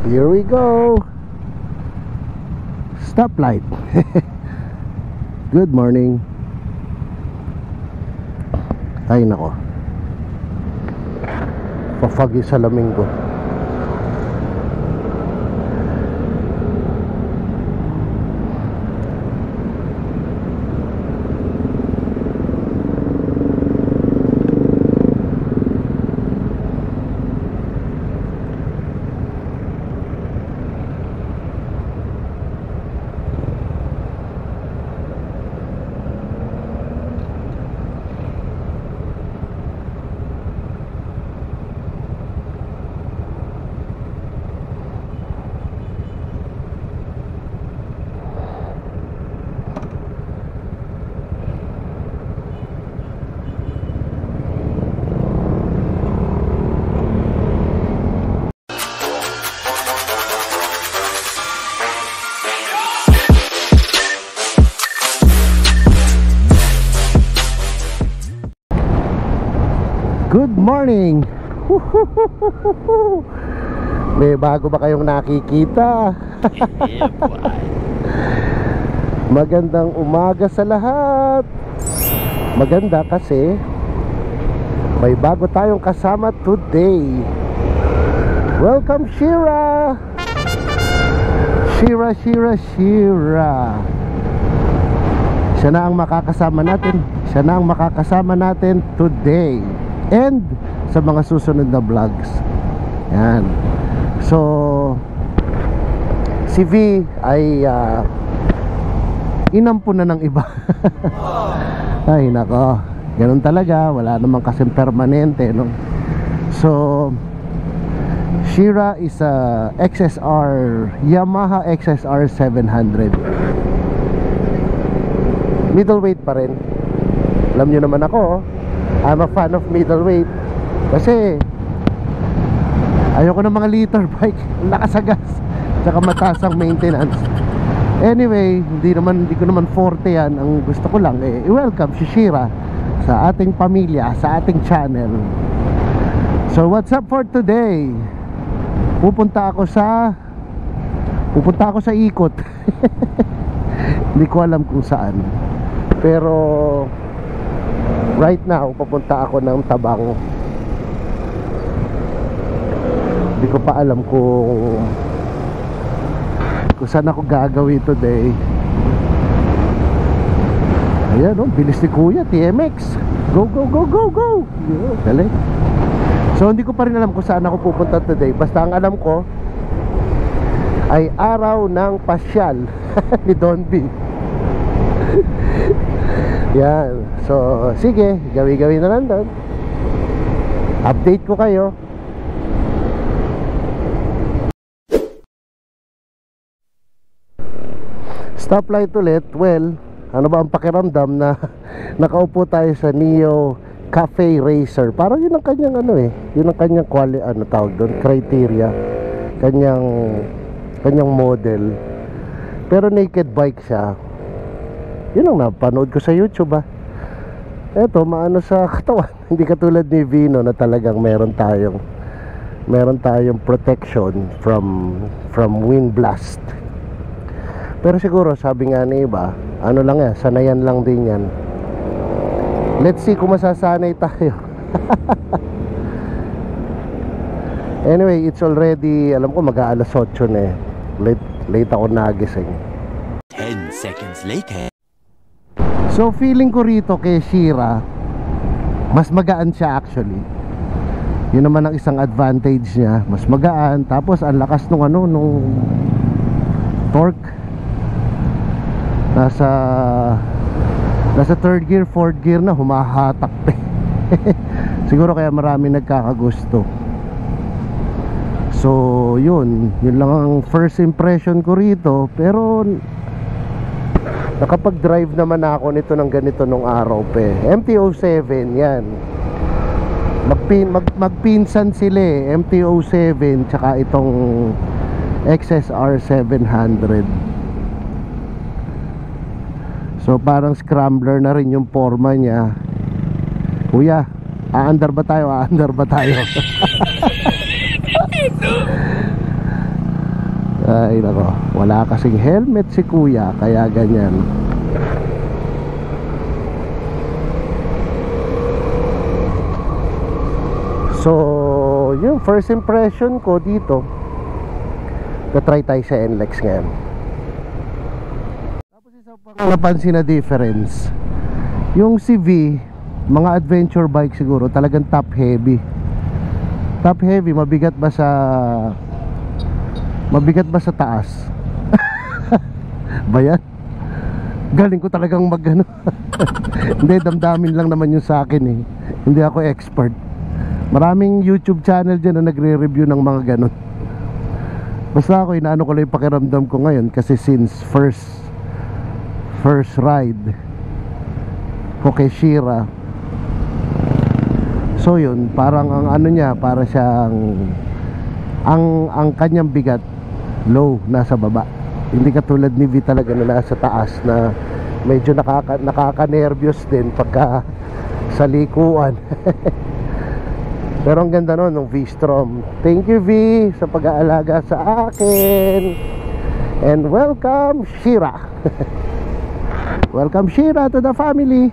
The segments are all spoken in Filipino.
Here we go. Stoplight. Good morning. Ay nako, papag yung salamin ko. Good morning. May bago ba kayong nakikita? Magandang umaga sa lahat. Maganda kasi may bago tayong kasama today. Welcome Shira. Shira. Siya na ang makakasama natin today and sa mga susunod na vlogs. Yan. So si V ay inampo na ng iba. Ay nako, ganun talaga. Wala namang kasing permanente, no? So Shira is a Yamaha XSR 700 middleweight pa rin. Alam nyo naman ako, I'm a fan of middleweight kasi ayoko ng mga liter bike, lakas sa gas, tsaka mataas ang maintenance. Anyway, hindi ko naman forte yan. Ang gusto ko lang i-welcome si Shira sa ating pamilya, sa ating channel. So what's up for today? Pupunta ako sa ikot. Hindi ko alam kung saan, pero right now papunta ako ng Tabang. Hindi ko pa alam kung saan ako gagawin today. Ayan, oh, bilis ni Kuya, TMX. Go. Dali. So hindi ko pa rin alam kung saan ako pupunta today. Basta ang alam ko ay araw ng pasyal ni Don B. Yan. So sige, gawin na lang doon. Update ko kayo. Stoplight ulit. Well, ano ba ang pakiramdam na nakaupo tayo sa Neo Cafe Racer? Parang yun ang kanyang yun ang kanyang tawag doon, criteria, kanyang model. Pero naked bike siya. Yun ang napanood ko sa YouTube. Eto, maano sa katawan. Hindi katulad ni Vino na talagang meron tayong protection from wind blast. Pero siguro sabi nga ni iba, ano lang yan, sanayan lang din yan. Let's see kung masasanay tayo. Anyway, it's already, alam ko mag-aalas 8 na eh. Late ako nagising. 10 seconds later. So feeling ko rito kay Shira, mas magaan siya actually. Yun naman ang isang advantage niya, mas magaan. Tapos ang lakas nung torque. Nasa third gear, fourth gear na, humahatak pa. Siguro kaya marami nagkakagusto. So yun lang ang first impression ko rito. Pero nakapag-drive naman ako nito ng ganito nung araw pa. MT-07 yan. Magpinsan sila MT-07 tsaka itong XSR 700. So parang scrambler na rin yung forma niya. Kuya, aandar ba tayo? Ay nako, wala kasing helmet si kuya, kaya ganyan. So, yung first impression ko dito, na-try tayo sa NLEX ngayon. Tapos isa pang napansin na difference, yung CV, mga adventure bike siguro, talagang top heavy. Top heavy, mabigat ba sa taas? Bayan? Galing ko talagang mag-ano. Hindi, damdamin lang naman yung sa akin eh. Hindi ako expert. Maraming YouTube channel dyan na nagre-review ng mga ganun. Basta ako, inaano ko lang yung pakiramdam ko ngayon. Kasi since first ride ko kay Shira, so yun, parang ang ano niya, para siyang ang kanyang bigat low, nasa baba. Hindi katulad ni V talaga na nasa taas, na medyo nakaka-nervyos din pagka sa likuan. Pero ang ganda nun, ng V-Strom. Thank you V sa pag-aalaga sa akin. And welcome Shira. Welcome Shira to the family.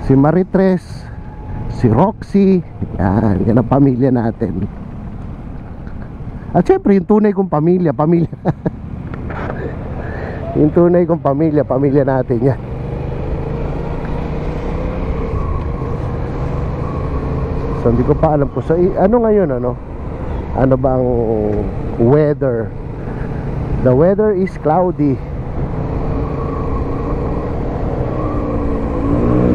Si Maritres, si Roxy, yan ang pamilya natin. At syempre yung tunay kong pamilya yung tunay kong pamilya natin yan. So hindi ko pa alam po. So ano ngayon, ano ba ang weather? The weather is cloudy.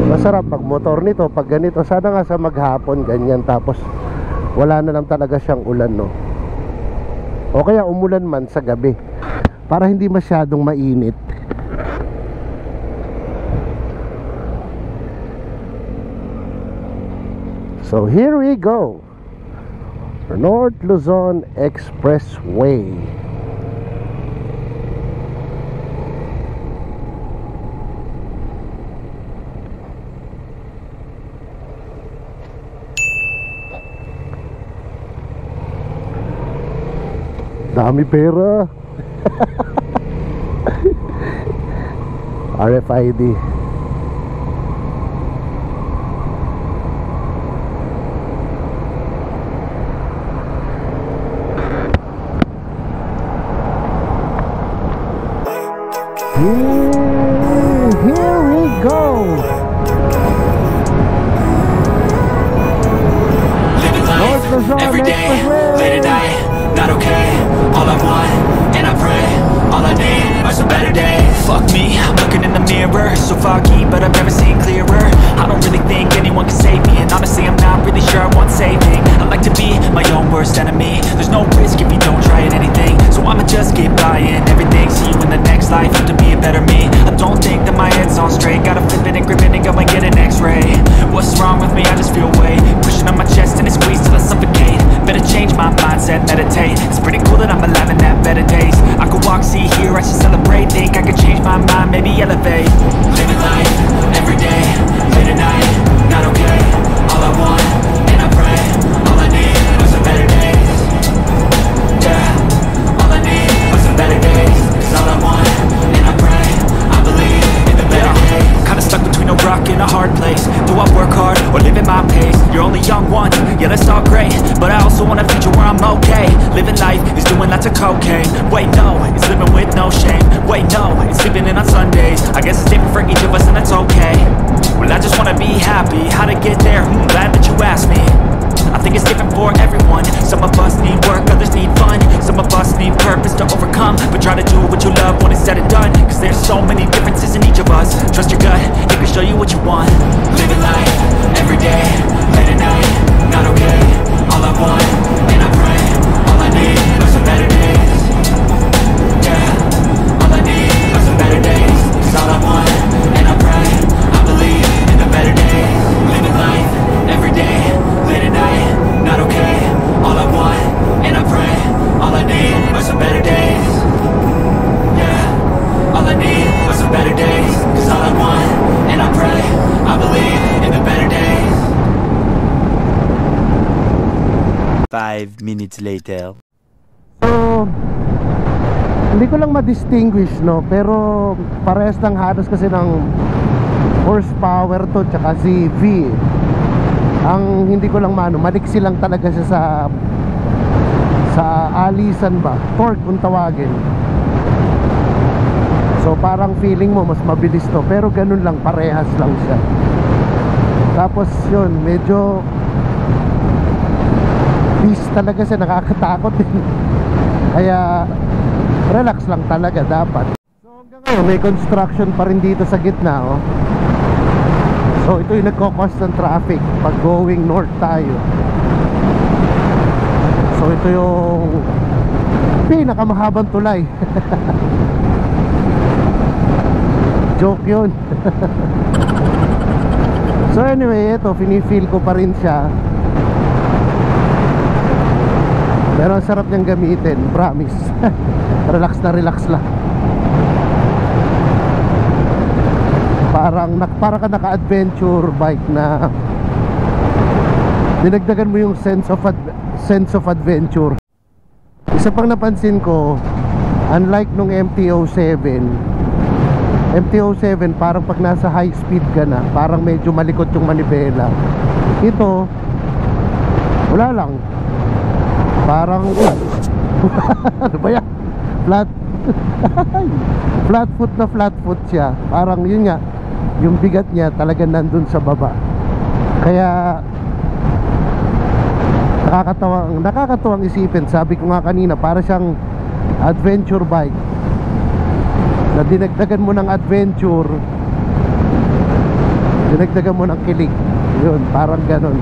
Masarap pag motor nito, pag ganito. Sana nga sa maghapon ganyan, tapos wala na lang talaga siyang ulan, no? O kaya umulan man sa gabi, para hindi masyadong mainit. So here we go, North Luzon Expressway. Dami pera. RFID. Here we go. Living life every day, late at night, not okay. All I want, and I pray, all I need are some better days. Fuck me, I'm looking in the mirror, so foggy, but I've never seen clearer. I don't really think anyone can save me, and honestly I'm not really sure I want saving. I like to be my own worst enemy. There's no risk if you don't try at anything, so I'ma just keep buying everything. See you in the next life, have to be a better me. I don't think that my head's on straight, gotta flip it and grip it and go and get an x-ray. What's wrong with me? I just feel weight pushing on my chest and it squeezes till I suffocate. Better change my mindset, meditate. It's pretty cool that I'm alive and have better days. I could walk, see, hear, I should celebrate. Think I could change my mind, maybe elevate. Living life, every day, late at night, not okay. All I want, and I pray, all I need are some better days. Yeah, all I need are some better days. Cause all I want, and I pray, I believe in the better days. Kinda stuck between a rock and a hard place. Do I work hard or live at my pace? You're only young once, yeah that's all great, but I also want a future where I'm okay. Living life is doing lots of cocaine. Wait no, it's living with no shame. Wait no, it's sleeping in on Sundays. I guess it's different for each of us and that's okay. Well I just wanna be happy, how to get there? Glad that you asked me. I think it's different for everyone. Some of us need work, others need fun. Some of us need purpose to overcome, but try to do what you love when it's said and done. Cause there's so many differences in each of us. Trust your gut, it can show you what you want. Living life, every day, late at night, not okay. All I want, and I pray, all I need are some better days. Yeah, all I need are some better days. Cause all I want, and I pray, I believe in the better days. Living life, every day, late at night, not okay. All I want, and I pray, all I need are some better days. Yeah, all I need are some better days. Cause all I want, and I pray, I believe in the better days. 5 minutes later. So, hindi ko lang ma-distinguish, no, pero parehas lang halos kasi ng horsepower to, tsaka si V. Ang hindi ko lang maliksi lang talaga siya sa alisan ba, torque kung tawagin. So parang feeling mo mas mabilis to, pero ganun lang, parehas lang siya. Tapos yun, medyo beast talaga siya, nakakatakot din. Kaya relax lang talaga dapat. So hanggang ngayon may construction pa rin dito sa gitna, oh. So ito yung nagko-cause ng traffic pag going north tayo. So ito yung pinakamahabang tulay. Joke yun. So anyway, ito feel ko pa rin siya. Pero ang sarap niyang gamitin, promise. Relax na relax lang. Parang ka naka-adventure bike na dinagdagan mo yung sense of adventure. Isa pang napansin ko, unlike nung MT-07, parang pag nasa high speed ka na, parang medyo malikot yung manibela. Ito, wala lang. Parang ano ba yan? Flat foot siya. Parang yun nga, yung bigat niya talaga nandun sa baba. Kaya nakakatawang isipin. Sabi ko nga kanina, para siyang adventure bike na dinagdagan mo ng adventure, dinagdagan mo ng kilig. Yun, parang ganon.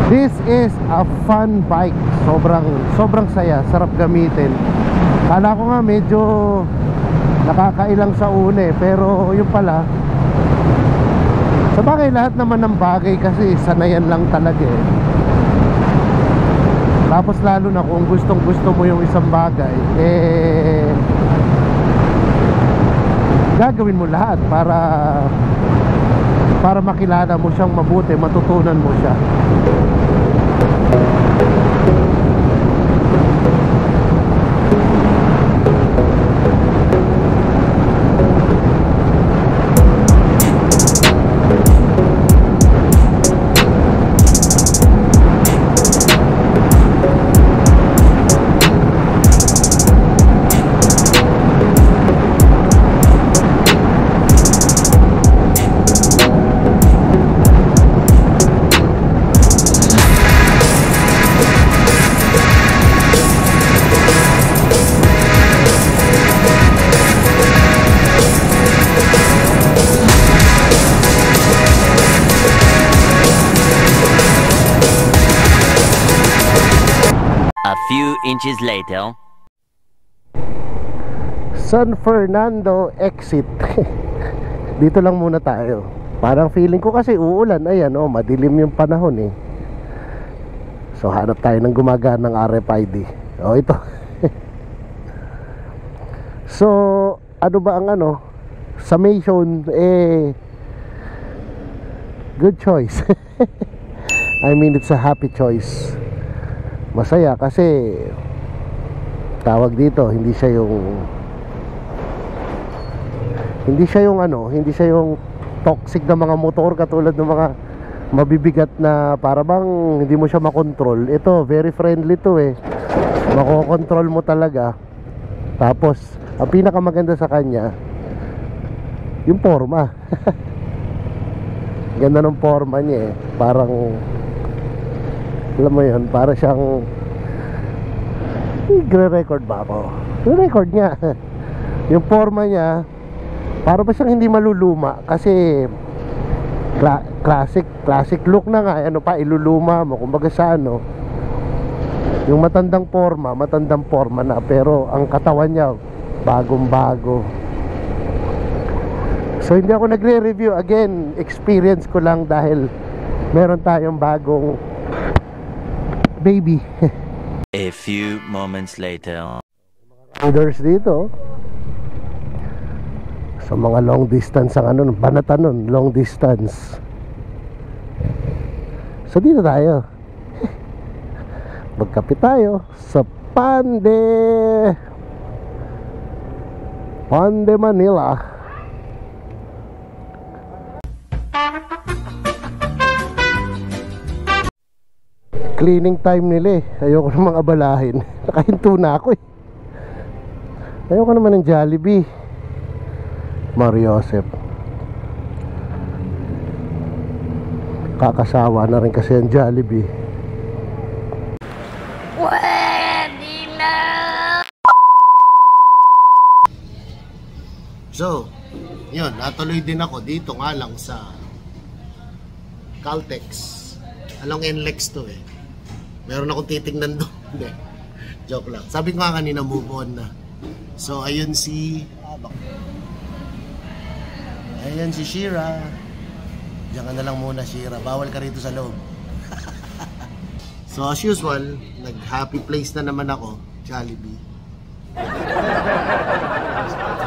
This is a fun bike. Sobrang saya, sarap gamitin. Kala ko nga medyo nakakailang sa una, pero yun pala, sa bagay lahat naman ng bagay kasi sanayan lang talaga eh. Tapos lalo na kung gustong gusto mo yung isang bagay, gagawin mo lahat para makilala mo siyang mabuti, matutunan mo siya. Few inches later. San Fernando exit. Dito lang muna tayo. Parang feeling ko kasi uulan. Ayan, oh, madilim yung panahon eh. So hanap tayo ng gumaganang RFID. Oh, ito. So ano ba ang summation? Good choice. I mean, it's a happy choice. Masaya kasi tawag dito, hindi siya yung toxic na mga motor katulad ng mga mabibigat na para bang hindi mo siya makontrol. Ito very friendly to eh, makokontrol mo talaga. Tapos ang pinakamaganda sa kanya yung forma. Ganda ng forma niya eh, parang alam mo yun, para siyang i-record ba ako? I-record niya. Yung forma niya para ba siyang hindi maluluma. Kasi classic look na nga. Ano pa, iluluma mo. Kumbaga sa yung matandang forma na. Pero ang katawan niya bagong bago. So hindi ako nagre-review. Again, experience ko lang dahil meron tayong bagong baby. A few moments later. Riders dito. So mga long distance ang banatan nun, long distance. So dito tayo. Magkape tayo sa Pande Manila. Cleaning time nila eh. Ayoko namang abalahin. Nakahinto na ako eh. Ayoko naman ng Jollibee. Mario Joseph. Kakasawa na rin kasi ang Jollibee. So, yun, natuloy din ako dito nga lang sa Caltex. Along NLEX to eh. Meron akong titignan doon. Hindi, joke lang. Sabi ko nga kanina, move on na. So, ayun si Shira. Diyan ka na lang muna, Shira. Bawal ka rito sa loob. So, as usual, nag-happy place na naman ako, Jollibee.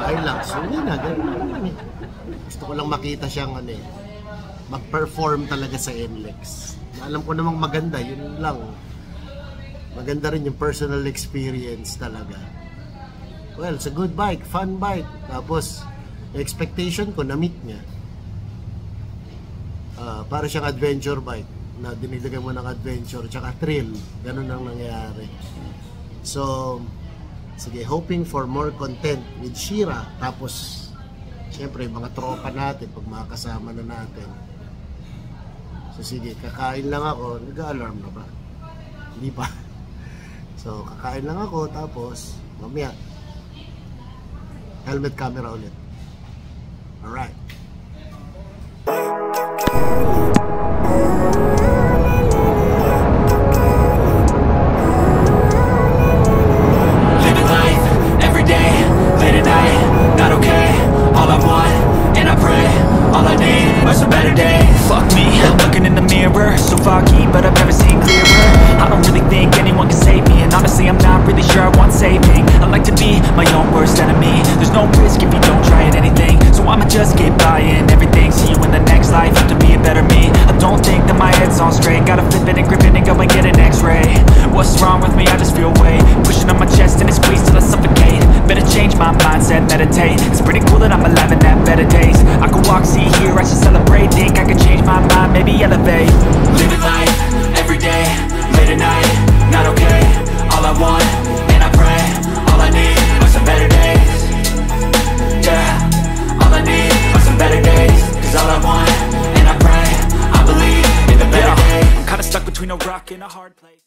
Kain lang, suni na, ganun. Gusto ko lang makita siyang mag-perform talaga sa NLEX. Alam ko namang maganda, yun lang. Maganda rin yung personal experience talaga. Well, it's a good bike, fun bike. Tapos, expectation ko, na-meet niya. Para siyang adventure bike na dinilagay mo ng adventure tsaka thrill. Ganun ang nangyayari. So, sige, hoping for more content with Shira. Tapos, siyempre, mga tropa natin, pag makakasama na natin. So, sige, kakain lang ako. Nag-alarm na ba? Hindi pa. So, kakain lang ako. Tapos, mamaya, helmet camera ulit. Alright. So foggy, but I've never seen clearer. I don't really think anyone can save me, and honestly I'm not really sure I want saving. I like to be my own worst enemy. There's no risk if you don't try at anything, so I'ma just keep buying everything. See you in the next life, have to be a better me. I don't think that my head's on straight. Gotta flip it and grip it and go and get an x-ray. What's wrong with me? I just feel weight pushing on my chest and it squeezes till I suffocate. Better change my mindset, meditate. It's pretty cool that I'm alive and have better days. I could walk, see, hear, I should celebrate. Think I could change my mind, maybe elevate. Living life, everyday, late at night, not okay. All I want, and I pray, all I need are some better days. Yeah, all I need are some better days. Cause all I want, and I pray, I believe in the better days. I'm kinda stuck between a rock and a hard place.